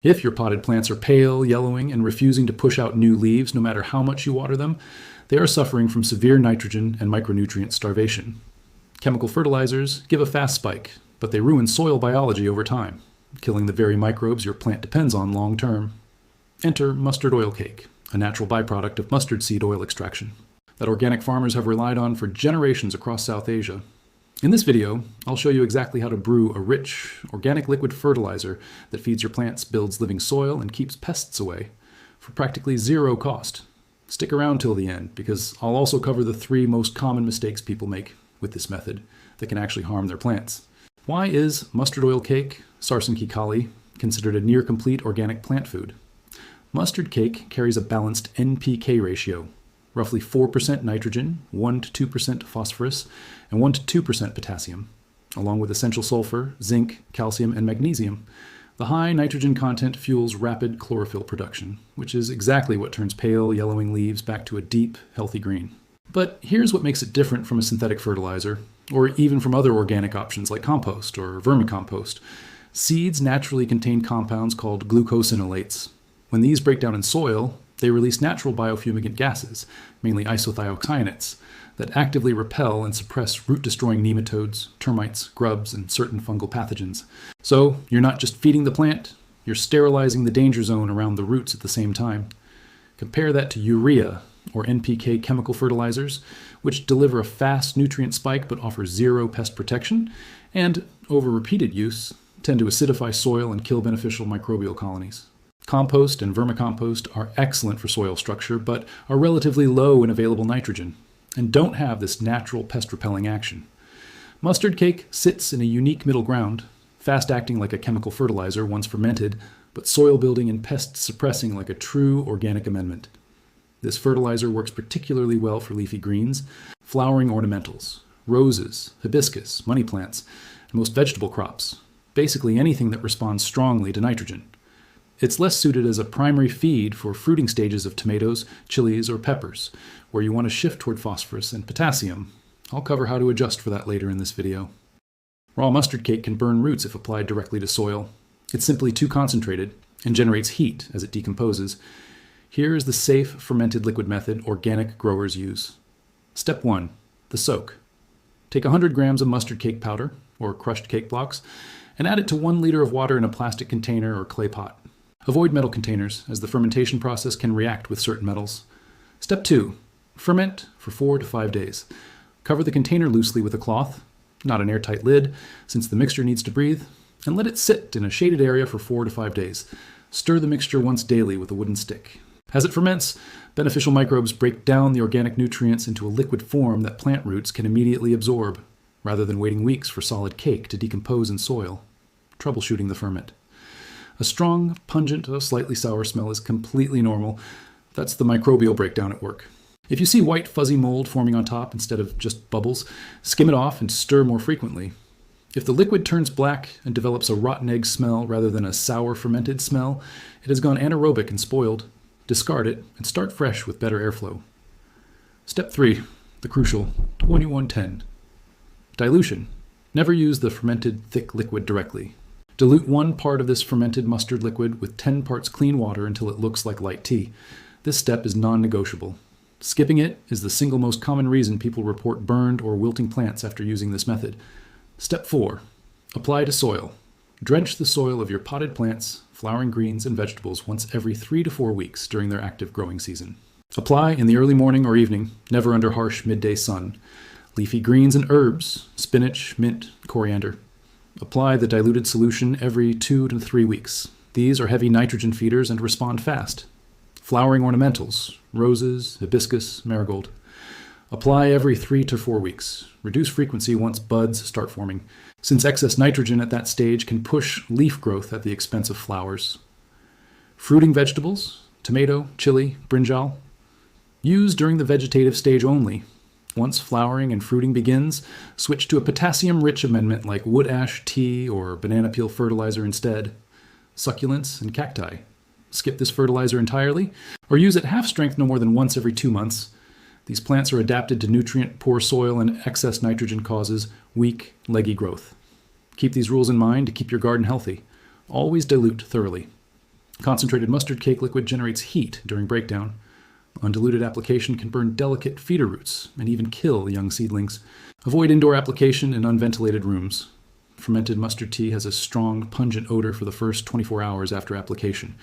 If your potted plants are pale, yellowing, and refusing to push out new leaves no matter how much you water them, they are suffering from severe nitrogen and micronutrient starvation. Chemical fertilizers give a fast spike, but they ruin soil biology over time, killing the very microbes your plant depends on long term. Enter mustard oil cake, a natural byproduct of mustard seed oil extraction that organic farmers have relied on for generations across South Asia. In this video, I'll show you exactly how to brew a rich, organic liquid fertilizer that feeds your plants, builds living soil, and keeps pests away for practically zero cost. Stick around till the end, because I'll also cover the 3 most common mistakes people make with this method that can actually harm their plants. Why is mustard oil cake, sarsankhi kali, considered a near-complete organic plant food? Mustard cake carries a balanced NPK ratio, roughly 4% nitrogen, 1 to 2% phosphorus, and 1 to 2% potassium, along with essential sulfur, zinc, calcium, and magnesium. The high nitrogen content fuels rapid chlorophyll production, which is exactly what turns pale, yellowing leaves back to a deep, healthy green. But here's what makes it different from a synthetic fertilizer, or even from other organic options like compost or vermicompost. Seeds naturally contain compounds called glucosinolates. When these break down in soil, they release natural biofumigant gases, mainly isothiocyanates, that actively repel and suppress root-destroying nematodes, termites, grubs, and certain fungal pathogens. So you're not just feeding the plant, you're sterilizing the danger zone around the roots at the same time. Compare that to urea, or NPK chemical fertilizers, which deliver a fast nutrient spike but offer zero pest protection, and, over repeated use, tend to acidify soil and kill beneficial microbial colonies. Compost and vermicompost are excellent for soil structure, but are relatively low in available nitrogen, and don't have this natural pest-repelling action. Mustard cake sits in a unique middle ground, fast-acting like a chemical fertilizer once fermented, but soil-building and pest-suppressing like a true organic amendment. This fertilizer works particularly well for leafy greens, flowering ornamentals, roses, hibiscus, money plants, and most vegetable crops, basically anything that responds strongly to nitrogen. It's less suited as a primary feed for fruiting stages of tomatoes, chilies, or peppers, where you want to shift toward phosphorus and potassium. I'll cover how to adjust for that later in this video. Raw mustard cake can burn roots if applied directly to soil. It's simply too concentrated and generates heat as it decomposes. Here is the safe fermented liquid method organic growers use. Step 1. The soak. Take 100 grams of mustard cake powder, or crushed cake blocks, and add it to 1 liter of water in a plastic container or clay pot. Avoid metal containers, as the fermentation process can react with certain metals. Step 2. Ferment for 4 to 5 days. Cover the container loosely with a cloth, not an airtight lid, since the mixture needs to breathe, and let it sit in a shaded area for 4 to 5 days. Stir the mixture once daily with a wooden stick. As it ferments, beneficial microbes break down the organic nutrients into a liquid form that plant roots can immediately absorb, rather than waiting weeks for solid cake to decompose in soil. Troubleshooting the ferment. A strong, pungent, slightly sour smell is completely normal. That's the microbial breakdown at work. If you see white, fuzzy mold forming on top instead of just bubbles, skim it off and stir more frequently. If the liquid turns black and develops a rotten egg smell rather than a sour fermented smell, it has gone anaerobic and spoiled. Discard it and start fresh with better airflow. Step 3, the crucial 2110. Dilution. Never use the fermented thick liquid directly. Dilute 1 part of this fermented mustard liquid with 10 parts clean water until it looks like light tea. This step is non-negotiable. Skipping it is the single most common reason people report burned or wilting plants after using this method. Step 4. Apply to soil. Drench the soil of your potted plants, flowering greens, and vegetables once every 3 to 4 weeks during their active growing season. Apply in the early morning or evening, never under harsh midday sun. Leafy greens and herbs, spinach, mint, coriander. Apply the diluted solution every 2 to 3 weeks. These are heavy nitrogen feeders and respond fast. Flowering ornamentals, roses, hibiscus, marigold. Apply every 3 to 4 weeks. Reduce frequency once buds start forming, since excess nitrogen at that stage can push leaf growth at the expense of flowers. Fruiting vegetables, tomato, chili, brinjal. Use during the vegetative stage only. Once flowering and fruiting begins, switch to a potassium-rich amendment like wood ash tea or banana peel fertilizer instead. Succulents and cacti. Skip this fertilizer entirely, or use it half-strength no more than once every 2 months. These plants are adapted to nutrient-poor soil, and excess nitrogen causes weak, leggy growth. Keep these rules in mind to keep your garden healthy. Always dilute thoroughly. Concentrated mustard cake liquid generates heat during breakdown. Undiluted application can burn delicate feeder roots and even kill young seedlings. Avoid indoor application in unventilated rooms. Fermented mustard tea has a strong, pungent odor for the first 24 hours after application.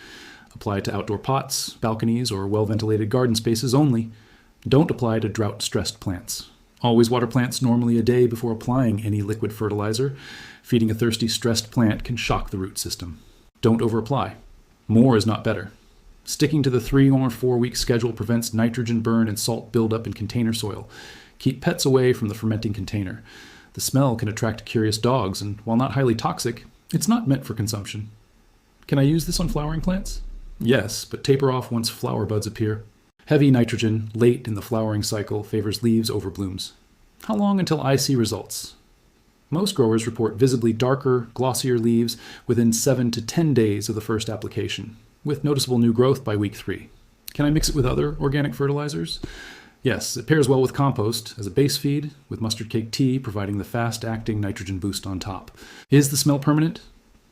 Apply to outdoor pots, balconies, or well-ventilated garden spaces only. Don't apply to drought-stressed plants. Always water plants normally a day before applying any liquid fertilizer. Feeding a thirsty, stressed plant can shock the root system. Don't overapply. More is not better. Sticking to the 3 or 4 week schedule prevents nitrogen burn and salt buildup in container soil. Keep pets away from the fermenting container. The smell can attract curious dogs, and while not highly toxic, it's not meant for consumption. Can I use this on flowering plants? Yes, but taper off once flower buds appear. Heavy nitrogen, late in the flowering cycle, favors leaves over blooms. How long until I see results? Most growers report visibly darker, glossier leaves within 7 to 10 days of the first application, with noticeable new growth by week 3. Can I mix it with other organic fertilizers? Yes, it pairs well with compost as a base feed, with mustard cake tea providing the fast-acting nitrogen boost on top. Is the smell permanent?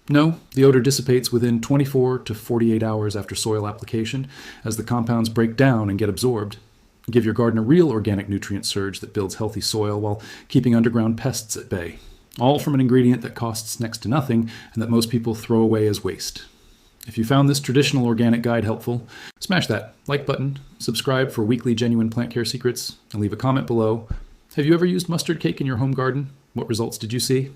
No, the odor dissipates within 24 to 48 hours after soil application as the compounds break down and get absorbed. Give your garden a real organic nutrient surge that builds healthy soil while keeping underground pests at bay. All from an ingredient that costs next to nothing and that most people throw away as waste. If you found this traditional organic guide helpful, smash that like button, subscribe for weekly genuine plant care secrets, and leave a comment below. Have you ever used mustard cake in your home garden? What results did you see?